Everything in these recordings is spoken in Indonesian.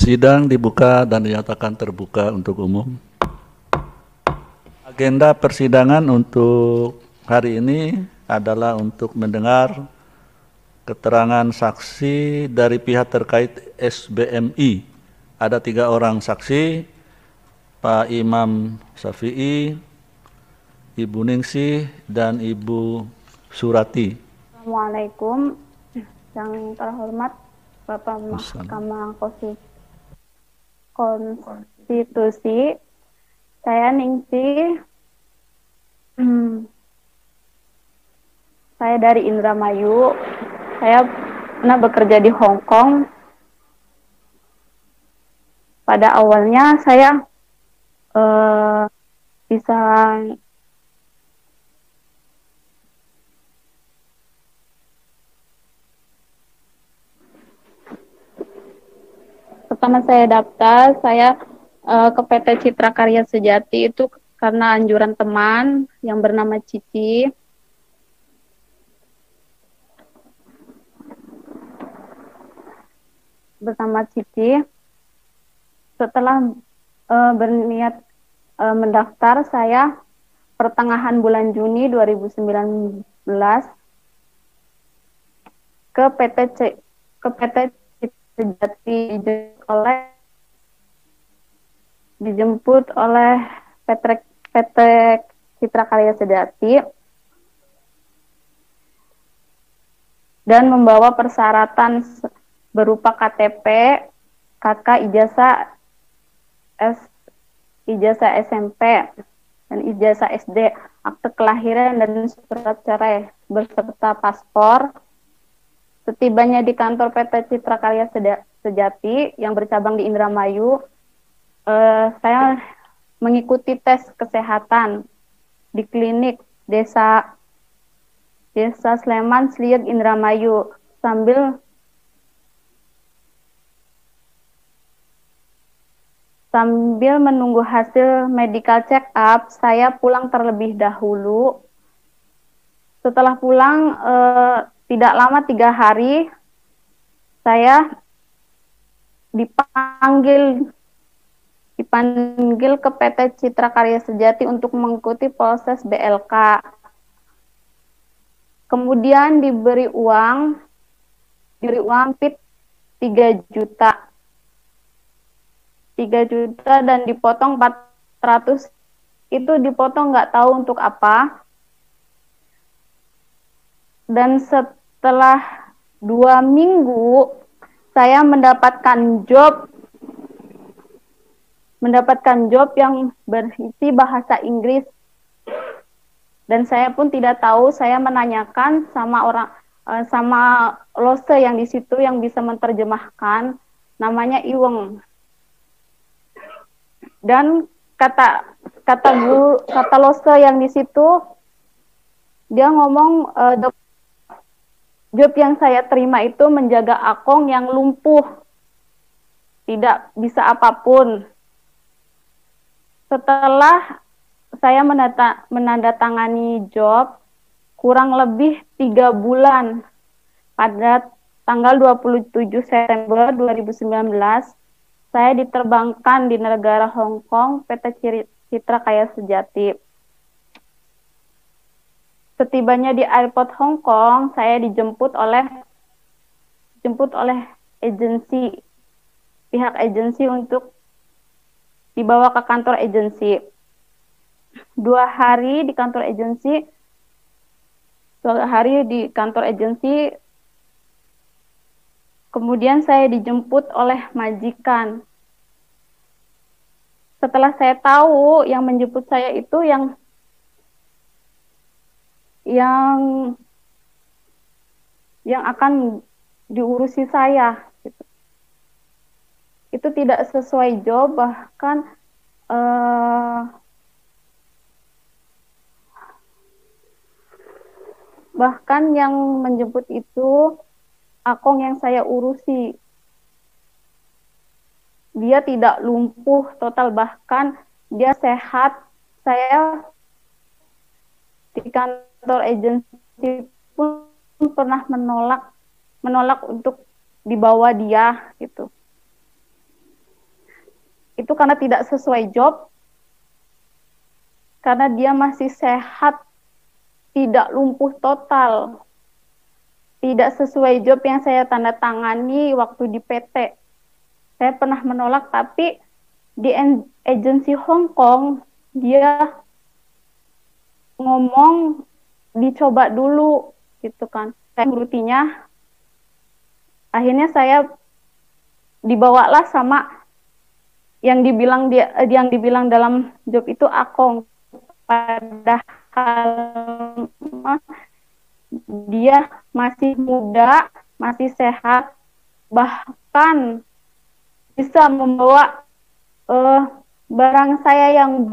Sidang dibuka dan dinyatakan terbuka untuk umum. Agenda persidangan untuk hari ini adalah untuk mendengar keterangan saksi dari pihak terkait SBMI. Ada 3 orang saksi, Pak Imam Syafi'i, Ibu Ningsih, dan Ibu Surati. Assalamualaikum. Yang terhormat Bapak Mahkamah Konstitusi, saya Ningsih. Saya dari Indramayu. Saya pernah bekerja di Hong Kong. Pada awalnya saya bisa pertama saya daftar, saya ke PT Citra Karya Sejati itu karena anjuran teman yang bernama Cici. Bersama Cici, setelah berniat mendaftar, saya pertengahan bulan Juni 2019 ke PT Sejati dijemput oleh PT Citra Karya Sejati dan membawa persyaratan berupa KTP, KK, ijazah SMP, dan ijazah SD, akte kelahiran, dan surat cerai beserta paspor. Setibanya di kantor PT Citra Karya Sejati yang bercabang di Indramayu, saya mengikuti tes kesehatan di klinik Desa Sleman, Sliek, Indramayu. Sambil menunggu hasil medical check up, saya pulang terlebih dahulu. Setelah pulang, tidak lama 3 hari, saya dipanggil ke PT Citra Karya Sejati untuk mengikuti proses BLK. Kemudian diberi uang PIT 3 juta. 3 juta dan dipotong 400. Itu dipotong nggak tahu untuk apa. Dan setelah 2 minggu, saya mendapatkan job yang berisi bahasa Inggris. Dan saya pun tidak tahu, saya menanyakan sama Lose yang di situ yang bisa menerjemahkan, namanya Iweng. Dan kata Lose yang di situ, dia ngomong job yang saya terima itu menjaga Akong yang lumpuh, tidak bisa apapun. Setelah saya menandatangani job kurang lebih 3 bulan, pada tanggal 27 September 2019, saya diterbangkan di negara Hong Kong PT Citra Karya Sejati. Setibanya di airport Hong Kong, saya dijemput oleh pihak agensi untuk dibawa ke kantor agensi. 2 hari di kantor agensi, kemudian saya dijemput oleh majikan. Setelah saya tahu yang menjemput saya itu yang akan diurusi saya, gitu. Itu tidak sesuai job, bahkan yang menjemput itu Akong yang saya urusi. Dia tidak lumpuh total, bahkan dia sehat. Saya di kantor agensi pun pernah menolak untuk dibawa dia, gitu. itu karena tidak sesuai job, karena dia masih sehat, tidak lumpuh total, tidak sesuai job yang saya tanda tangani waktu di PT. Saya pernah menolak, tapi di agensi Hong Kong dia ngomong dicoba dulu gitu kan. Saya menurutinya, akhirnya saya dibawalah sama yang dibilang dalam job itu Akong, padahal dia masih muda, masih sehat, bahkan bisa membawa barang saya yang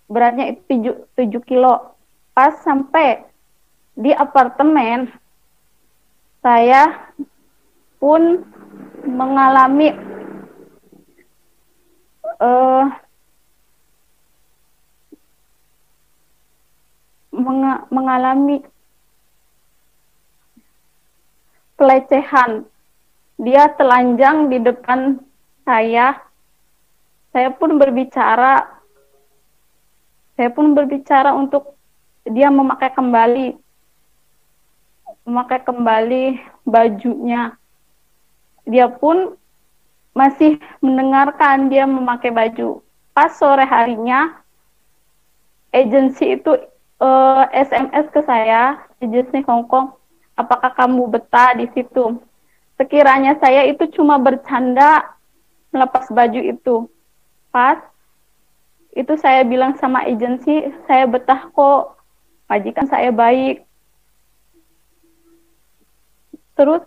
beratnya itu 7 kilo. Pas sampai di apartemen, saya pun mengalami mengalami pelecehan. Dia telanjang di depan saya. Saya pun berbicara untuk dia memakai kembali bajunya. Dia pun masih mendengarkan, dia memakai baju. Pas sore harinya, agensi itu SMS ke saya, agensi Hong Kong, apakah kamu betah di situ? Sekiranya saya itu cuma bercanda melepas baju itu. Pas itu saya bilang sama agensi, saya betah kok, majikan saya baik. Terus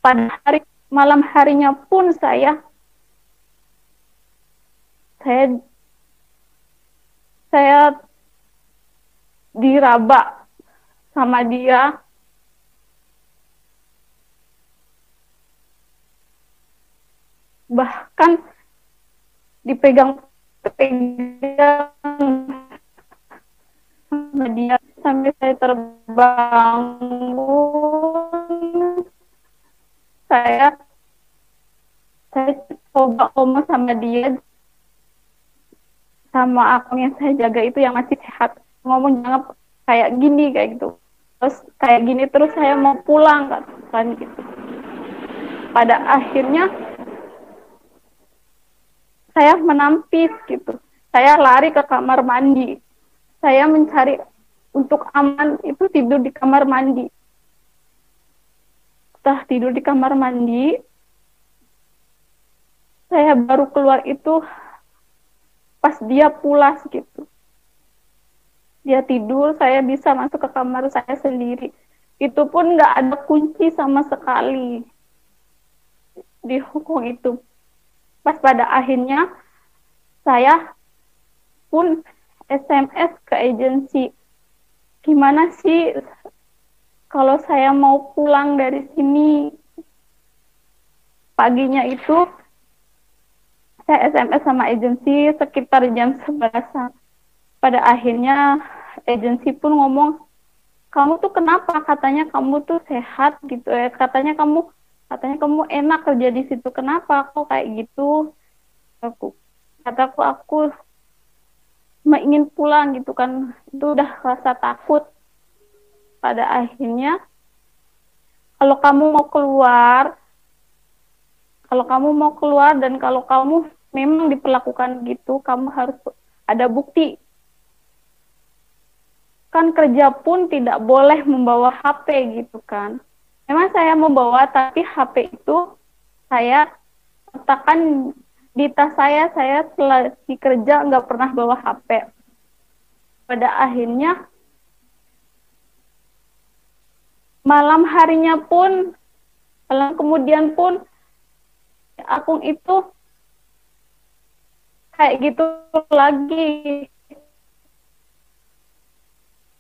pada malam harinya pun saya diraba sama dia. Bahkan dipegang sama dia sampai saya terbangun. Saya coba ngomong sama dia, sama akun yang saya jaga itu yang masih sehat, ngomong jangan kayak gini, kayak gitu. Terus kayak gini terus saya mau pulang kan gitu. Pada akhirnya saya menampis gitu. Saya lari ke kamar mandi. Saya mencari untuk aman itu tidur di kamar mandi. Setelah tidur di kamar mandi, saya baru keluar itu pas dia pulas gitu. Dia tidur, saya bisa masuk ke kamar saya sendiri. Itu pun nggak ada kunci sama sekali di Hongkong itu. Pas pada akhirnya saya pun SMS ke agensi, gimana sih kalau saya mau pulang dari sini? Paginya itu saya SMS sama agensi sekitar jam 11. Pada akhirnya agensi pun ngomong, kamu tuh kenapa? Katanya kamu tuh sehat gitu ya. Katanya kamu enak kerja di situ. Kenapa kok kayak gitu? Aku ingin pulang gitu kan. Itu udah rasa takut. Pada akhirnya kalau kamu mau keluar dan kalau kamu memang diperlakukan gitu, kamu harus ada bukti. Kan kerja pun tidak boleh membawa HP gitu kan. Memang saya membawa, tapi HP itu saya letakkan di tas saya selagi kerja nggak pernah bawa HP. Pada akhirnya malam kemudian pun akun itu kayak gitu lagi,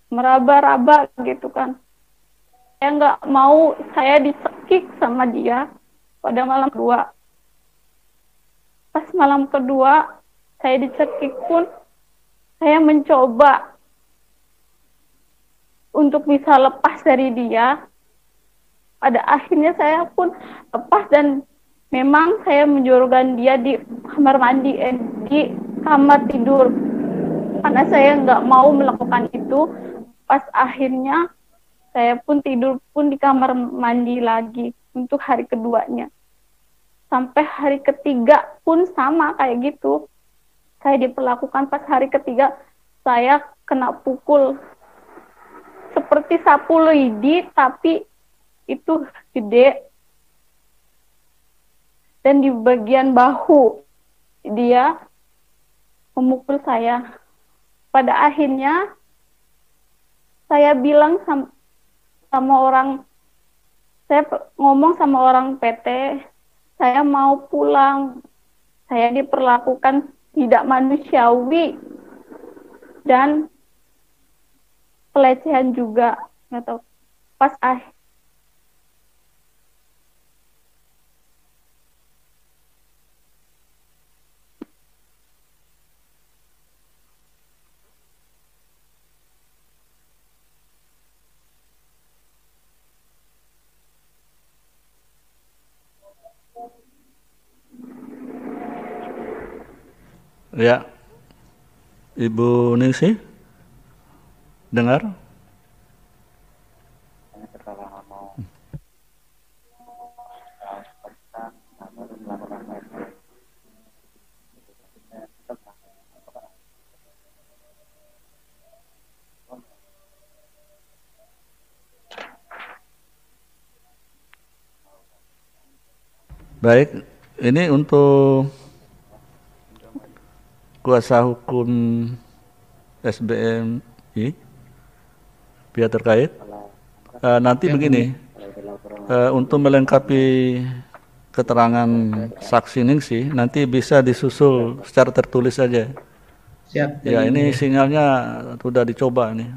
meraba-raba gitu kan. Saya nggak mau, saya dicekik sama dia pada malam kedua. Pas malam kedua saya dicekik pun saya mencoba untuk bisa lepas dari dia. Pada akhirnya saya pun lepas dan memang saya menjorokkan dia di kamar mandi, di kamar tidur, karena saya nggak mau melakukan itu. Pas akhirnya saya pun tidur pun di kamar mandi lagi untuk hari keduanya. Sampai hari ketiga pun sama kayak gitu. Saya diperlakukan. Pas hari ketiga saya kena pukul seperti sapu lidi, tapi itu gede, dan di bagian bahu dia memukul saya. Pada akhirnya saya bilang sama orang, saya ngomong sama orang PT, saya mau pulang, saya diperlakukan tidak manusiawi dan pelecehan juga, nggak tahu. Pas Ya, Ibu Ningsih, dengar? Baik, ini untuk kuasa hukum SBMI, pihak terkait. Nanti begini, untuk melengkapi keterangan saksi Ningsih, nanti bisa disusul secara tertulis saja. Siap. Ya, ini sinyalnya sudah dicoba nih.